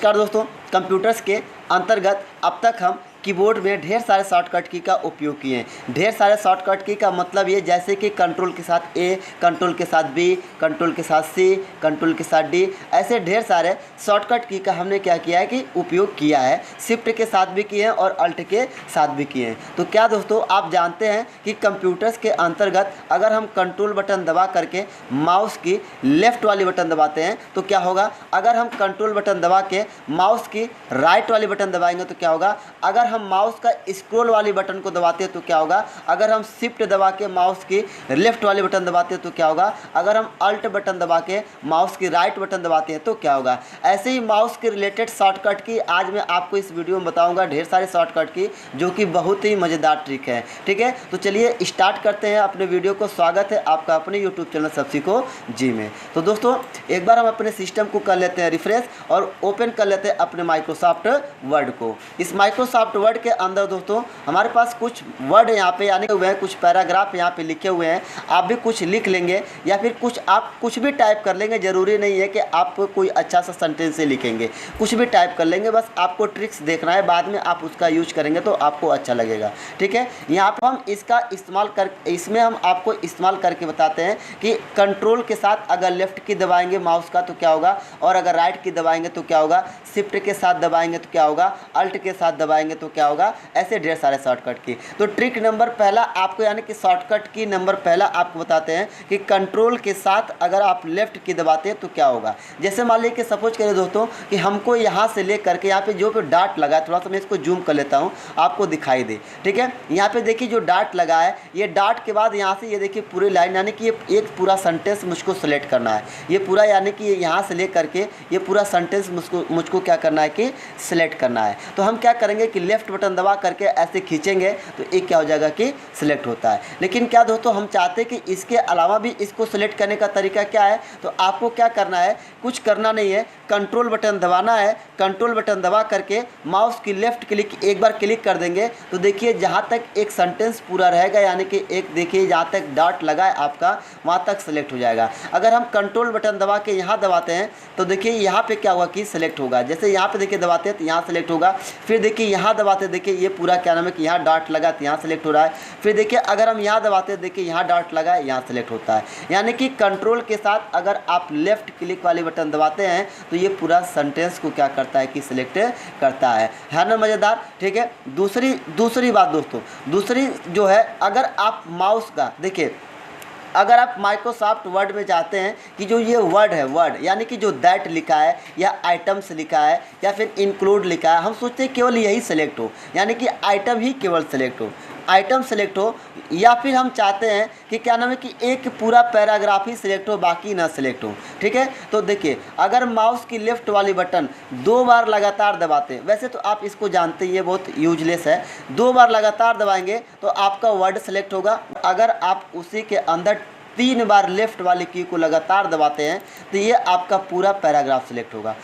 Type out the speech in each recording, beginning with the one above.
नमस्कार दोस्तों, कंप्यूटर्स के अंतर्गत अब तक हम कीबोर्ड में ढेर सारे शॉर्टकट की का उपयोग किए हैं। ढेर सारे शॉर्टकट की का मतलब ये जैसे कि कंट्रोल के साथ ए, कंट्रोल के साथ बी, कंट्रोल के साथ सी, कंट्रोल के साथ डी, ऐसे ढेर सारे शॉर्टकट की का हमने क्या किया है कि उपयोग किया है। शिफ्ट के साथ भी किए हैं और अल्ट के साथ भी किए हैं। तो क्या दोस्तों आप जानते हैं कि कंप्यूटर्स के अंतर्गत अगर हम कंट्रोल बटन दबा करके माउस की लेफ़्ट वाली बटन दबाते हैं तो क्या होगा, अगर हम कंट्रोल बटन दबा के माउस की राइट वाली बटन दबाएंगे तो क्या होगा, अगर हम माउस का स्क्रॉल वाली बटन को दबाते हैं तो क्या होगा, अगर हम शिफ्ट दबा के माउस की लेफ्ट वाली बटन दबाते हैं तो क्या होगा, अगर हम अल्ट बटन दबा के माउस की राइट बटन दबाते हैं तो क्या होगा। ऐसे ही माउस के रिलेटेड शॉर्टकट की आज मैं आपको इस वीडियो में बताऊंगा, ढेर सारे शॉर्टकट की जो कि बहुत ही मज़ेदार ट्रिक है। ठीक है, तो चलिए स्टार्ट करते हैं अपने वीडियो को। स्वागत है आपका अपने यूट्यूब चैनल सबसिखो जी में। तो दोस्तों एक बार हम अपने सिस्टम को कर लेते हैं रिफ्रेश और ओपन कर लेते हैं अपने माइक्रोसॉफ्ट वर्ड को। इस माइक्रोसॉफ्ट वर्ड के अंदर दोस्तों हमारे पास कुछ वर्ड यहाँ पे यानी हुए हैं, कुछ पैराग्राफ यहाँ पे लिखे हुए हैं। आप भी कुछ लिख लेंगे या फिर आप कुछ भी टाइप कर लेंगे। ज़रूरी नहीं है कि आप कोई अच्छा सा सेंटेंस से लिखेंगे, कुछ भी टाइप कर लेंगे। बस आपको ट्रिक्स देखना है, बाद में आप उसका यूज करेंगे तो आपको अच्छा लगेगा। ठीक है, यहाँ पर हम इसमें हम आपको इस्तेमाल करके बताते हैं कि कंट्रोल के साथ अगर लेफ्ट की दबाएंगे माउस का तो क्या होगा, और अगर राइट की दबाएंगे तो क्या होगा, शिफ्ट के साथ दबाएंगे तो क्या होगा, अल्ट के साथ दबाएंगे तो क्या होगा। ऐसे ढेर सारे शॉर्टकट की। तो ट्रिक नंबर पहला आपको यानी कि शॉर्टकट की नंबर पहला आपको बताते हैं कि कंट्रोल के साथ अगर आप लेफ्ट की दबाते हैं तो क्या होगा। जैसे मान लीजिए कि सपोज करें दोस्तों कि हमको यहाँ से ले करके यहाँ पे जो पे डाट लगा है, थोड़ा सा मैं इसको जूम कर लेता हूँ आपको दिखाई दे। ठीक है, यहाँ पे देखिए जो डाट लगा है, ये डाट के बाद यहाँ से ये देखिए पूरी लाइन यानी कि ये एक पूरा सेंटेंस मुझको सेलेक्ट करना है। ये पूरा यानी कि यहाँ से ले करके ये पूरा सेंटेंस मुझको क्या करना है कि सिलेक्ट करना है। तो हम क्या करेंगे कि लेफ्ट बटन दबा करके ऐसे खींचेंगे तो एक क्या हो जाएगा कि सिलेक्ट होता है। लेकिन क्या दोस्तों हम चाहते हैं कि इसके अलावा भी इसको सिलेक्ट करने का तरीका क्या है। तो आपको क्या करना है, कुछ करना नहीं है, कंट्रोल बटन दबाना है। कंट्रोल बटन दबा करके माउस की लेफ्ट क्लिक एक बार क्लिक कर देंगे तो देखिए जहाँ तक एक सेंटेंस पूरा रहेगा यानी कि एक देखिए जहाँ तक डॉट लगा है आपका वहाँ तक सिलेक्ट हो जाएगा। अगर हम कंट्रोल बटन दबा के यहाँ दबाते हैं तो देखिए यहाँ पे क्या होगा कि सिलेक्ट होगा। जैसे यहाँ पे देखिए दबाते हैं तो यहाँ सिलेक्ट होगा। फिर देखिए यहाँ दबाते देखिए ये पूरा क्या नाम है कि यहाँ डॉट लगा तो यहाँ सेलेक्ट हो रहा है। फिर देखिए अगर हम यहाँ दबाते हैं देखिए यहाँ डॉट लगा है, यहाँ सेलेक्ट होता है। यानी कि कंट्रोल के साथ अगर आप लेफ्ट क्लिक वाली बटन दबाते हैं तो ये पूरा सेंटेंस को क्या करता है कि सिलेक्ट करता है ना, मज़ेदार। ठीक है, दूसरी बात दोस्तों, दूसरी जो है अगर आप माउस का देखिए, अगर आप माइक्रोसॉफ्ट वर्ड में चाहते हैं कि जो ये वर्ड है, वर्ड यानी कि जो दैट लिखा है या आइटम्स लिखा है या फिर इंक्लूड लिखा है, हम सोचते हैं केवल यही सेलेक्ट हो यानी कि आइटम ही केवल सेलेक्ट हो, आइटम सेलेक्ट हो। या फिर हम चाहते हैं कि क्या नाम है कि एक पूरा पैराग्राफ ही सिलेक्ट हो बाकी ना सिलेक्ट हो। ठीक है, तो देखिए अगर माउस की लेफ्ट वाली बटन 2 बार लगातार दबाते हैं, वैसे तो आप इसको जानते हैं ये बहुत यूजलेस है, 2 बार लगातार दबाएंगे तो आपका वर्ड सेलेक्ट होगा। अगर आप उसी के अंदर 3 बार लेफ्ट वाली की को लगातार दबाते हैं तो ये आपका पूरा पैराग्राफ सिलेक्ट होगा।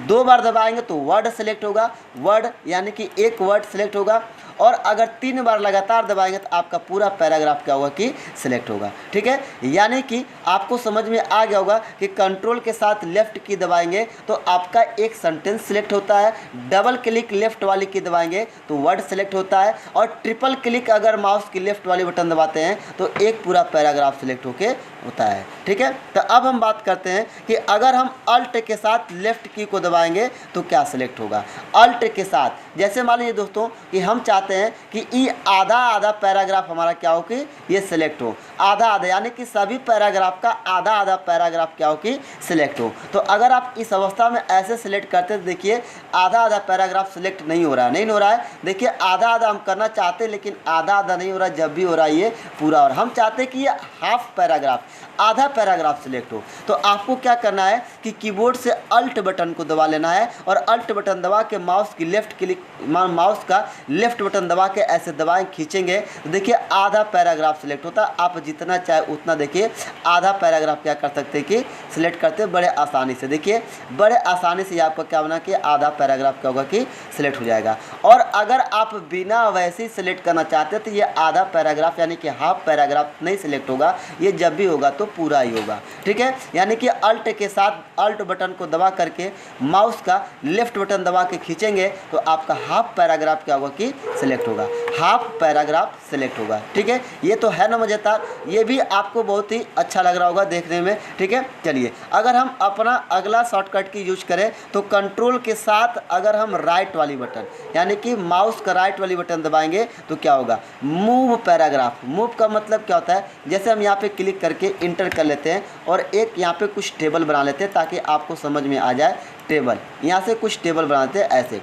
2 बार दबाएंगे तो वर्ड सेलेक्ट होगा, वर्ड यानी कि एक वर्ड सेलेक्ट होगा। और अगर 3 बार लगातार दबाएंगे तो आपका पूरा पैराग्राफ क्या होगा कि सिलेक्ट होगा। ठीक है, यानी कि आपको समझ में आ गया होगा कि कंट्रोल के साथ लेफ्ट की दबाएंगे तो आपका एक सेंटेंस सिलेक्ट होता है, डबल क्लिक लेफ्ट वाली की दबाएंगे तो वर्ड सेलेक्ट होता है, और ट्रिपल क्लिक अगर माउस की लेफ्ट वाली बटन दबाते हैं तो एक पूरा पैराग्राफ सिलेक्ट होके होता है। ठीक है, तो अब हम बात करते हैं कि अगर हम अल्ट के साथ लेफ्ट की को दबाएंगे तो क्या सिलेक्ट होगा। अल्ट के साथ जैसे मान लीजिए दोस्तों कि हम चाहते हैं कि ये आधा पैराग्राफ हमारा क्या हो कि ये सिलेक्ट हो, आधा यानी कि सभी पैराग्राफ का आधा पैराग्राफ क्या हो कि सिलेक्ट हो। तो अगर आप इस अवस्था में ऐसे सिलेक्ट करते तो देखिए आधा पैराग्राफ सिलेक्ट नहीं हो रहा है। देखिए आधा हम करना चाहते हैं लेकिन आधा नहीं हो रहा, जब भी हो रहा है ये पूरा। और हम चाहते हैं कि ये हाफ पैराग्राफ, आधा पैराग्राफ सिलेक्ट हो। तो आपको क्या करना है कि कीबोर्ड से अल्ट बटन को दबा लेना है और अल्ट बटन दबा के माउस की लेफ्ट क्लिक माउस का लेफ्ट बटन दबा के ऐसे दबाएं खींचेंगे तो देखिए आधा पैराग्राफ सिलेक्ट होता है। आप जितना चाहे उतना देखिए आधा पैराग्राफ क्या कर सकते हैं कि सिलेक्ट करते बड़े आसानी से। देखिए बड़े आसानी से आपका क्या होना कि आधा पैराग्राफ क्या होगा कि सिलेक्ट हो जाएगा। और अगर आप बिना वैसे ही सिलेक्ट करना चाहते हैं तो ये आधा पैराग्राफ यानी कि हाफ पैराग्राफ नहीं सिलेक्ट होगा, ये जब भी होगा होगा तो पूरा ही होगा। ठीक है, यानी कि अल्ट के साथ अल्ट बटन को दबा करके माउस का लेफ्ट बटन दबा के खींचेंगे तो आपका हाफ पैराग्राफ क्या होगा कि सिलेक्ट होगा, हाफ पैराग्राफ सिलेक्ट होगा। ठीक है, ये तो है ना मज़ेदार, ये भी आपको बहुत ही अच्छा लग रहा होगा देखने में। ठीक है, चलिए अगर हम अपना अगला शॉर्टकट की यूज करें तो कंट्रोल के साथ अगर हम राइट वाली बटन यानी कि माउस का राइट वाली बटन दबाएंगे तो क्या होगा, मूव पैराग्राफ। मूव का मतलब क्या होता है, जैसे हम यहाँ पे क्लिक करके इंटर कर लेते हैं और एक यहाँ पे कुछ टेबल बना लेते हैं ताकि आपको समझ में आ जाए। टेबल, यहाँ से कुछ टेबल बनाते हैं ऐसे।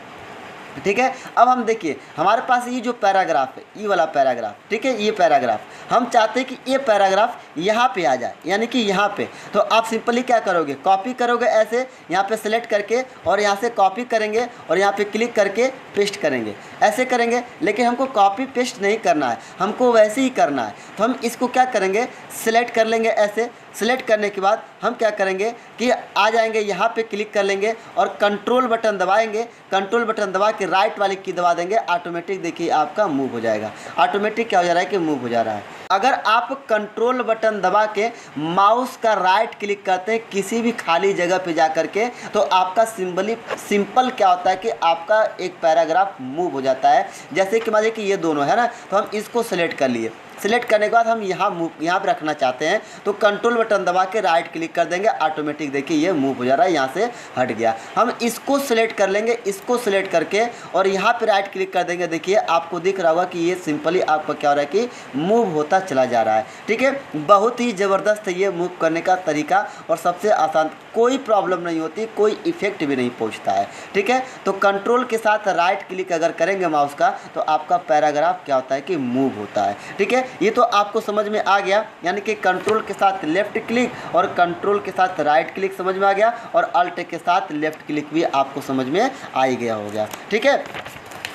ठीक है, अब हम देखिए हमारे पास ये जो पैराग्राफ है, ये वाला पैराग्राफ, ठीक है, ये पैराग्राफ हम चाहते हैं कि ये पैराग्राफ यहाँ पे आ जाए, यानी कि यहाँ पे। तो आप सिंपली क्या करोगे, कॉपी करोगे ऐसे, यहाँ पे सेलेक्ट करके और यहाँ से कॉपी करेंगे और यहाँ पे क्लिक करके पेस्ट करेंगे, ऐसे करेंगे। लेकिन हमको कॉपी पेस्ट नहीं करना है, हमको वैसे ही करना है। तो हम इसको क्या करेंगे, सिलेक्ट कर लेंगे ऐसे। सिलेक्ट करने के बाद हम क्या करेंगे कि आ जाएंगे यहाँ पे, क्लिक कर लेंगे और कंट्रोल बटन दबाएंगे। कंट्रोल बटन दबा के राइट वाली की दबा देंगे, ऑटोमेटिक देखिए आपका मूव हो जाएगा। ऑटोमेटिक क्या हो जा रहा है कि मूव हो जा रहा है। अगर आप कंट्रोल बटन दबा के माउस का राइट क्लिक करते हैं किसी भी खाली जगह पे जा करके तो आपका सिंपल क्या होता है कि आपका एक पैराग्राफ मूव हो जाता है। जैसे कि मान लीजिए कि ये दोनों है ना, तो हम इसको सिलेक्ट कर लिए। सिलेक्ट करने के बाद हम यहाँ पे रखना चाहते हैं तो कंट्रोल बटन दबा के राइट क्लिक कर देंगे, ऑटोमेटिक देखिए ये मूव हो जा रहा है, यहाँ से हट गया। हम इसको सिलेक्ट कर लेंगे, इसको सिलेक्ट करके और यहाँ पे राइट क्लिक कर देंगे। देखिए आपको दिख रहा होगा कि ये सिंपली आपका क्या हो रहा है कि मूव होता चला जा रहा है। ठीक है, बहुत ही ज़बरदस्त है ये मूव करने का तरीका और सबसे आसान, कोई प्रॉब्लम नहीं होती, कोई इफेक्ट भी नहीं पहुँचता है। ठीक है, तो कंट्रोल के साथ राइट क्लिक अगर करेंगे माउस का तो आपका पैराग्राफ क्या होता है कि मूव होता है। ठीक है, ये तो आपको समझ में आ गया, यानी कि कंट्रोल के साथ लेफ्ट क्लिक और कंट्रोल के साथ राइट क्लिक समझ में आ गया और अल्ट के साथ लेफ्ट क्लिक भी आपको समझ में आ ही गया हो गया। ठीक है,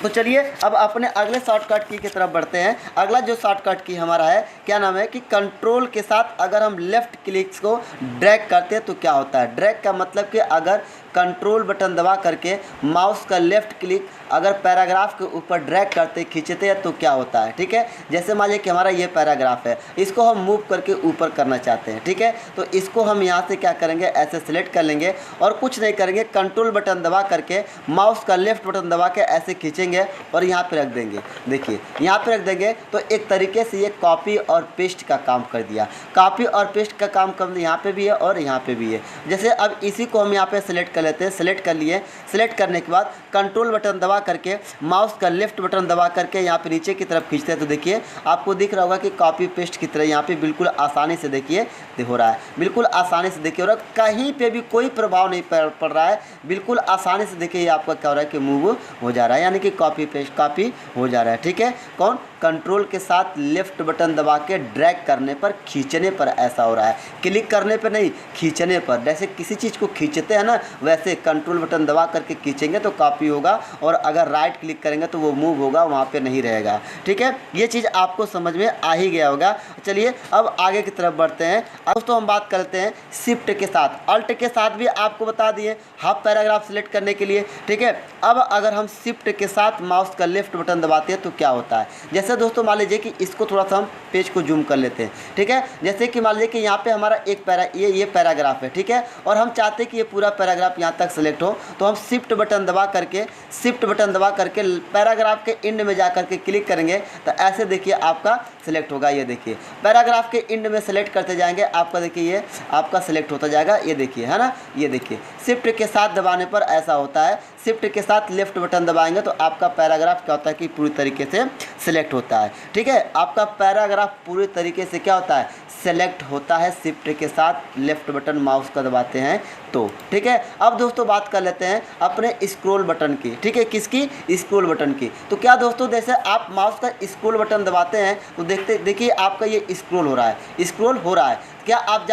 तो चलिए अब अपने अगले शॉर्टकट की तरफ बढ़ते हैं। अगला जो शॉर्टकट की हमारा है, क्या नाम है कि कंट्रोल के साथ अगर हम लेफ़्ट क्लिक को ड्रैग करते हैं तो क्या होता है। ड्रैग का मतलब कि अगर कंट्रोल बटन दबा करके माउस का लेफ़्ट क्लिक अगर पैराग्राफ के ऊपर ड्रैग करते खींचते हैं तो क्या होता है। ठीक है, जैसे मान लीजिए कि हमारा ये पैराग्राफ है, इसको हम मूव करके ऊपर करना चाहते हैं। ठीक है, तो इसको हम यहाँ से क्या करेंगे, ऐसे सिलेक्ट कर लेंगे और कुछ नहीं करेंगे, कंट्रोल बटन दबा करके माउस का लेफ़्ट बटन दबा के ऐसे खींचेंगे और यहाँ पे रख देंगे। देखिए यहाँ पे रख देंगे तो एक तरीके से ये कॉपी और पेस्ट का काम कर दिया। कॉपी और पेस्ट का काम कर यहाँ पे भी है और यहाँ पे भी है। जैसे अब इसी को हम यहाँ पे सिलेक्ट कर लेते हैं, सिलेक्ट कर लिए। सिलेक्ट करने के बाद कंट्रोल बटन दबा करके माउस का लेफ्ट बटन दबा करके यहाँ पे नीचे की तरफ खींचते हैं तो देखिए आपको दिख रहा होगा कि कॉपी पेस्ट की तरह यहाँ पे बिल्कुल आसानी से देखिए हो रहा है, बिल्कुल आसानी से देखिए हो रहा है, कहीं पे भी कोई प्रभाव नहीं पड़ रहा है, बिल्कुल आसानी से देखिए ये आपका क्या हो रहा है कि मूव हो जा रहा है, यानी कि कॉपी पेस्ट कॉपी हो जा रहा है। ठीक है, कौन, कंट्रोल के साथ लेफ्ट बटन दबा के ड्रैग करने पर, खींचने पर ऐसा हो रहा है, क्लिक करने पर नहीं, खींचने पर। जैसे किसी चीज़ को खींचते हैं ना, वैसे कंट्रोल बटन दबा करके खींचेंगे तो कॉपी होगा और अगर राइट क्लिक करेंगे तो वो मूव होगा, वहाँ पे नहीं रहेगा। ठीक है, ये चीज़ आपको समझ में आ ही गया होगा। चलिए अब आगे की तरफ बढ़ते हैं। अब दोस्तों हम बात करते हैं शिफ्ट के साथ, अल्ट के साथ भी आपको बता दिए हाफ पैराग्राफ सिलेक्ट करने के लिए। ठीक है, अब अगर हम शिफ्ट के साथ माउस का लेफ्ट बटन दबाते हैं तो क्या होता है। जैसे दोस्तों मान लीजिए कि इसको थोड़ा सा हम पेज को जूम कर लेते हैं। ठीक है, जैसे कि मान लीजिए कि यहाँ पे हमारा एक ये पैराग्राफ है। ठीक है, और हम चाहते हैं कि ये पूरा पैराग्राफ यहाँ तक सेलेक्ट हो तो हम शिफ्ट बटन दबा करके पैराग्राफ के एंड में जा करके क्लिक करेंगे तो ऐसे देखिए आपका सिलेक्ट होगा। ये देखिए पैराग्राफ के एंड में सेलेक्ट करते जाएंगे, आपका देखिए ये आपका सिलेक्ट होता जाएगा। ये देखिए है ना, ये देखिए शिफ्ट के साथ दबाने पर ऐसा होता है। शिफ्ट के साथ लेफ्ट बटन दबाएंगे तो आपका पैराग्राफ क्या होता है कि पूरी तरीके से सिलेक्ट होता है। ठीक है, आपका पैराग्राफ पूरी तरीके से क्या होता है, सेलेक्ट होता है शिफ्ट के साथ लेफ्ट बटन माउस का दबाते हैं तो। ठीक है, अब दोस्तों बात कर लेते हैं अपने स्क्रॉल बटन की। ठीक है, किसकी, स्क्रॉल बटन की। तो क्या दोस्तों, जैसे आप माउस का स्क्रॉल बटन दबाते हैं तो देखिए आपका ये स्क्रॉल हो रहा है, स्क्रॉल हो रहा है। क्या आप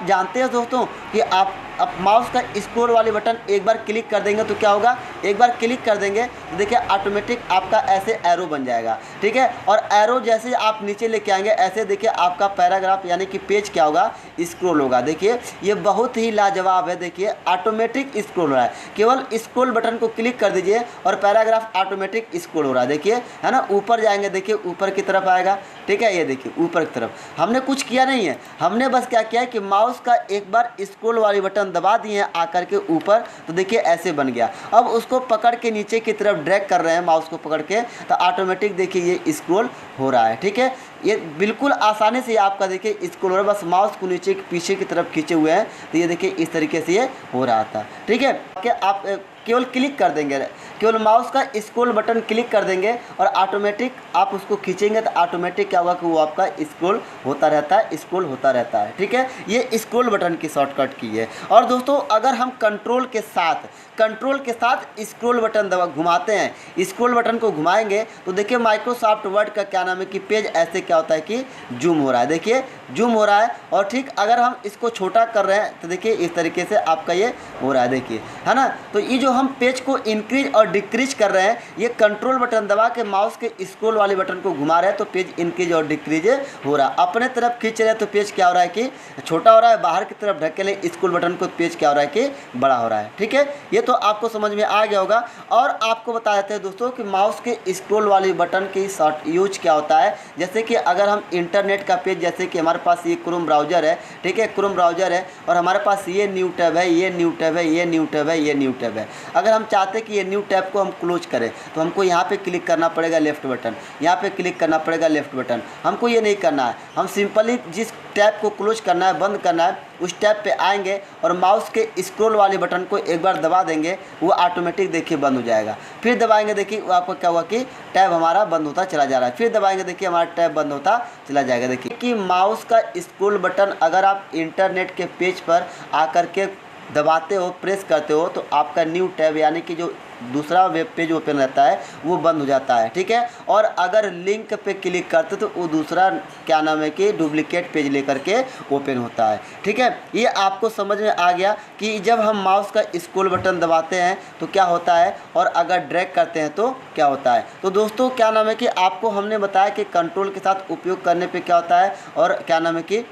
जानते हो दोस्तों कि आप अब माउस का स्क्रोल वाले बटन एक बार क्लिक कर देंगे तो क्या होगा, एक बार क्लिक कर देंगे तो देखिए ऑटोमेटिक आपका ऐसे एरो बन जाएगा, ठीक है। और एरो जैसे आप नीचे लेके आएंगे ऐसे देखिए आपका पैराग्राफ यानी कि पेज क्या होगा, स्क्रॉल होगा। देखिए ये बहुत ही लाजवाब है, देखिए ऑटोमेटिक स्क्रॉल हो रहा है, केवल स्क्रॉल बटन को क्लिक कर दीजिए और पैराग्राफ ऑटोमेटिक स्क्रॉल हो रहा है, देखिए है ना। ऊपर जाएंगे देखिए ऊपर की तरफ आएगा, ठीक है, ये देखिए ऊपर की तरफ। हमने कुछ किया नहीं है, हमने बस क्या किया है कि माउस का एक बार स्क्रॉल वाली बटन दबा दिए हैं आकर के ऊपर, तो देखिए ऐसे बन गया। अब उसको पकड़ के नीचे की तरफ ड्रैग कर रहे हैं माउस को पकड़ के, तो ऑटोमेटिक देखिए ये स्क्रॉल हो रहा है, ठीक है। ये बिल्कुल आसानी से आपका देखिए स्क्रॉल हो रहा है, बस माउस को नीचे पीछे की तरफ खींचे हुए हैं, तो ये देखिए इस तरीके से ये हो रहा था, ठीक है। कि आप केवल क्लिक कर देंगे, केवल माउस का स्क्रॉल बटन क्लिक कर देंगे और ऑटोमेटिक आप उसको खींचेंगे तो ऑटोमेटिक क्या होगा कि वो आपका स्क्रॉल होता रहता है, स्क्रॉल होता रहता है, ठीक है। ये स्क्रॉल बटन की शॉर्टकट की है। और दोस्तों अगर हम कंट्रोल के साथ स्क्रॉल बटन दबा घुमाते हैं, स्क्रॉल बटन को घुमाएंगे तो देखिए माइक्रोसॉफ्ट वर्ड का क्या नाम है कि पेज ऐसे क्या होता है कि जूम हो रहा है, देखिए जूम हो रहा है। और ठीक अगर हम इसको छोटा कर रहे हैं तो देखिए इस तरीके से आपका ये हो रहा है, देखिए है ना। तो ये जो हम पेज को इंक्रीज और डिक्रीज कर रहे हैं, ये कंट्रोल बटन दबा के माउस के स्क्रॉल वाले बटन को घुमा रहे हैं तो पेज इंक्रीज और डिक्रीज हो रहा है। अपने तरफ खींच रहे हैं तो पेज क्या हो रहा है कि छोटा हो रहा है, बाहर की तरफ ढकेले स्क्रॉल बटन को पेज क्या हो रहा है कि बड़ा हो रहा है, ठीक है। ये तो आपको समझ में आ गया होगा। और आपको बता देते हैं दोस्तों कि माउस के स्क्रॉल वाले बटन की शॉर्ट यूज क्या होता है। जैसे कि अगर हम इंटरनेट का पेज, जैसे कि हमारे पास ये क्रोम ब्राउज़र है, ठीक है, क्रोम ब्राउज़र है और हमारे पास ये न्यू टैब है, ये न्यू टैब है, ये न्यू टैब है, ये न्यू टैब है। अगर हम चाहते हैं कि ये न्यू टैब को हम क्लोज करें तो हमको यहाँ पे क्लिक करना पड़ेगा लेफ्ट बटन, यहाँ पे क्लिक करना पड़ेगा लेफ्ट बटन। हमको ये नहीं करना है, हम सिंपली जिस टैब को क्लोज करना है, बंद करना है, उस टैब पे आएंगे और माउस के स्क्रॉल वाले बटन को एक बार दबा देंगे, वो ऑटोमेटिक देखिए बंद हो जाएगा। फिर दबाएंगे देखिए आपको क्या हुआ कि टैब हमारा बंद होता चला जा रहा है। फिर दबाएंगे देखिए हमारा टैब बंद होता चला जाएगा। देखिए कि माउस का स्क्रॉल बटन अगर आप इंटरनेट के पेज पर आकर के दबाते हो, प्रेस करते हो, तो आपका न्यू टैब यानी कि जो दूसरा वेब पेज ओपन रहता है वो बंद हो जाता है, ठीक है। और अगर लिंक पे क्लिक करते तो वो दूसरा क्या नाम है कि डुप्लीकेट पेज लेकर के ओपन होता है, ठीक है। ये आपको समझ में आ गया कि जब हम माउस का स्क्रॉल बटन दबाते हैं तो क्या होता है और अगर ड्रैग करते हैं तो क्या होता है। तो दोस्तों क्या नाम है कि आपको हमने बताया कि कंट्रोल के साथ उपयोग करने पे क्या होता है और क्या नाम है कि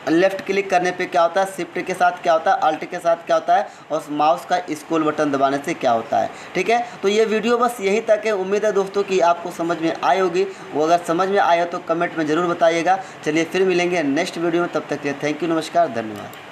लेफ़्ट क्लिक करने पे क्या होता है, शिफ्ट के साथ क्या होता है, अल्ट के साथ क्या होता है और माउस का स्क्रॉल बटन दबाने से क्या होता है, ठीक है। तो ये वीडियो बस यहीं तक है। उम्मीद है दोस्तों कि आपको समझ में आई होगी। वो अगर समझ में आया तो कमेंट में ज़रूर बताइएगा। चलिए फिर मिलेंगे नेक्स्ट वीडियो में, तब तक के लिए थैंक यू, नमस्कार, धन्यवाद।